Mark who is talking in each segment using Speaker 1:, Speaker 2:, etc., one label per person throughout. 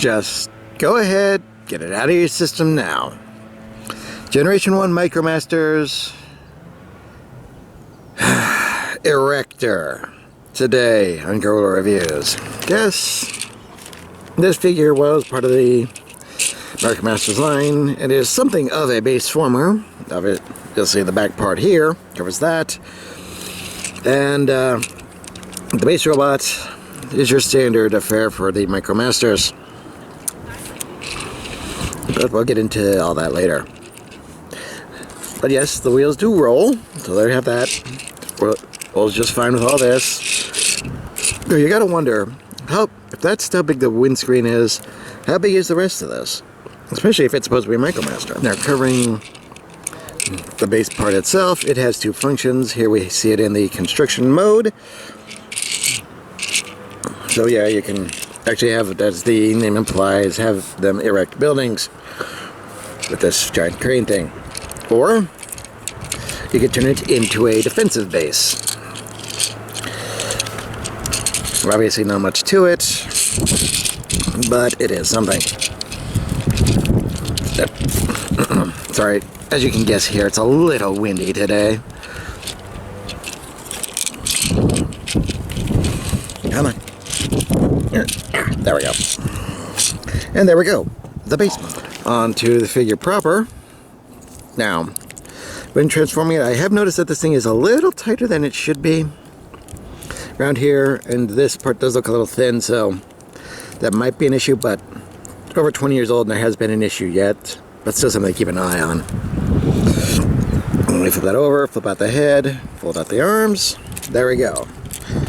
Speaker 1: Just go ahead, get it out of your system now. Generation 1 Micromasters Erector today on Guerrilla Reviews. Yes, this figure was part of the Micromaster's line. It is something of a base former of it. You'll see the back part here covers that, and the base robot is your standard affair for the Micromasters, but we'll get into all that later. But yes, the wheels do roll, so there you have that. Rolls just fine with all this. You gotta wonder, if that's how big the windscreen is, how big is the rest of this? Especially if it's supposed to be a Micromaster. They're covering the base part itself. It has two functions. Here we see it in the construction mode. So yeah, you can actually have, as the name implies, have them erect buildings with this giant crane thing. Or you could turn it into a defensive base. Obviously not much to it, but it is something. Sorry, as you can guess here, it's a little windy today. Come on. There we go. And there we go. The base mode. On to the figure proper. Now, when transforming it, I have noticed that this thing is a little tighter than it should be around here, and this part does look a little thin, so that might be an issue, but over 20 years old and there has been an issue yet, but still something to keep an eye on. Let me flip that over, flip out the head, fold out the arms. There we go.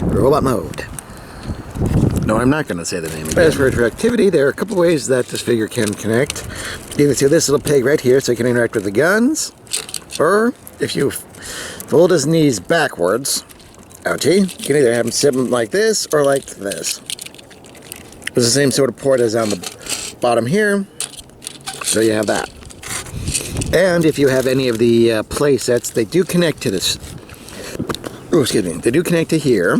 Speaker 1: Robot mode. No, I'm not going to say the name again. As for interactivity, there are a couple ways that this figure can connect. You can see this little peg right here, so you can interact with the guns. Or, if you fold his knees backwards, ouchie, you can either have him sit like this or like this. It's the same sort of port as on the bottom here, so you have that. And if you have any of the play sets, they do connect to this. Oh, excuse me. They do connect to here.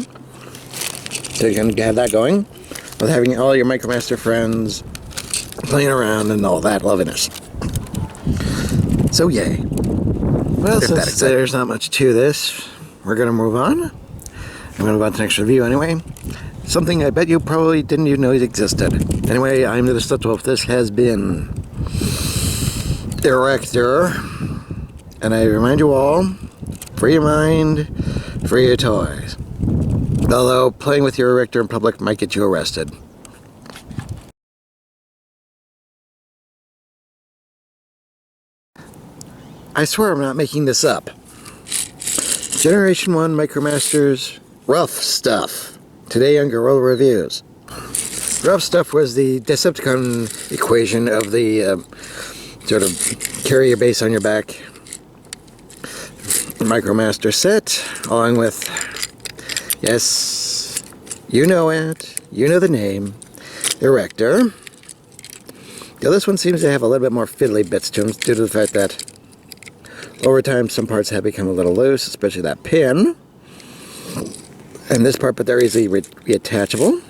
Speaker 1: So you can have that going with having all your Micromaster friends playing around and all that loviness. So yay. Well, since there's not much to this, we're going to move on. I'm going to move on to the next review anyway. Something I bet you probably didn't even know it existed. Anyway, I'm the Deceptiwolf. This has been Erector. And I remind you all, free your mind, free your toys. Although, playing with your Erector in public might get you arrested. I swear I'm not making this up. Generation 1 Micromasters Rough Stuff. Today on Guerrilla Reviews. Rough Stuff was the Decepticon equation of the sort of carry your base on your back Micromaster set, along with, yes, you know it, you know the name, Erector. Now this one seems to have a little bit more fiddly bits to them due to the fact that over time some parts have become a little loose, especially that pin. And this part, but they're easily reattachable.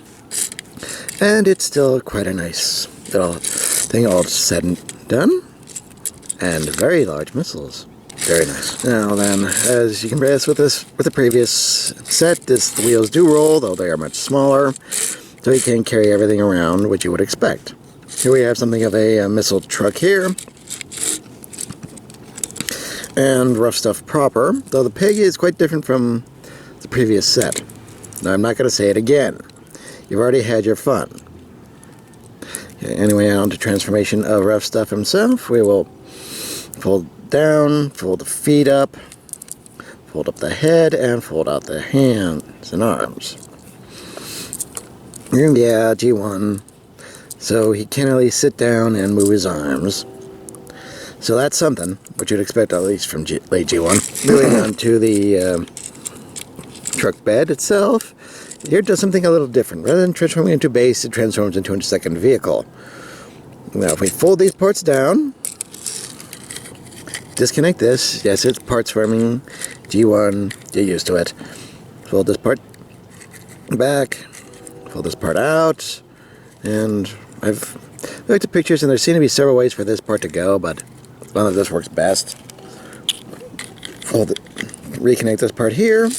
Speaker 1: And it's still quite a nice little thing all said and done. And very large missiles. Very nice. Now then, as you can guess with the previous set, the wheels do roll, though they are much smaller. So you can carry everything around, which you would expect. Here we have something of a missile truck here. And Rough Stuff proper, though the pig is quite different from the previous set. Now, I'm not going to say it again. You've already had your fun. Okay, anyway, on to transformation of Rough Stuff himself. We will fold down, fold the feet up, fold up the head, and fold out the hands and arms. And yeah, G1. So he can at least sit down and move his arms. So that's something, which you'd expect at least from late G1. Moving on to the truck bed itself. Here it does something a little different. Rather than transforming into base, it transforms into a second vehicle. Now, if we fold these parts down, disconnect this. Yes, it's parts forming. G1, get used to it. Fold this part back, pull this part out, and I've looked at pictures and there seem to be several ways for this part to go, but one of this works best. We'll reconnect this part here,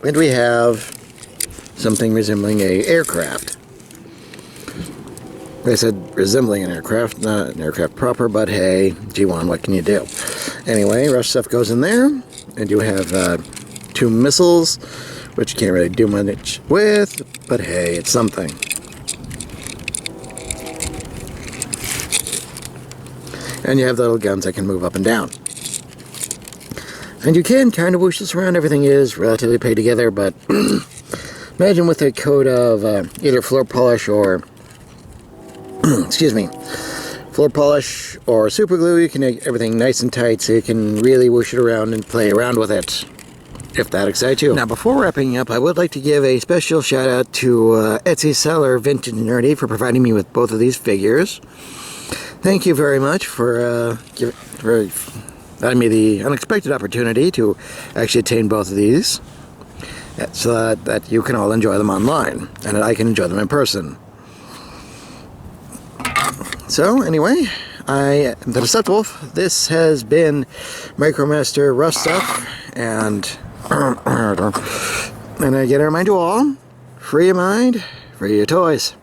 Speaker 1: and we have something resembling a aircraft. Like I said, resembling an aircraft, not an aircraft proper, but hey, G1, what can you do? Anyway, rush stuff goes in there, and you have 2 missiles, which you can't really do much with, but hey, it's something. And you have the little guns that can move up and down. And you can kind of whoosh this around. Everything is relatively put together, but imagine with a coat of either floor polish or excuse me, floor polish or super glue, you can make everything nice and tight so you can really whoosh it around and play around with it, if that excites you. Now, before wrapping up, I would like to give a special shout out to Etsy seller Vintage Nerdy for providing me with both of these figures. Thank you very much for allowing me the unexpected opportunity to actually attain both of these, so that you can all enjoy them online, and that I can enjoy them in person. So, anyway, I am the Deceptiwolf. This has been Micromaster Rough Stuff, and again, I remind you all, free your mind, free your toys.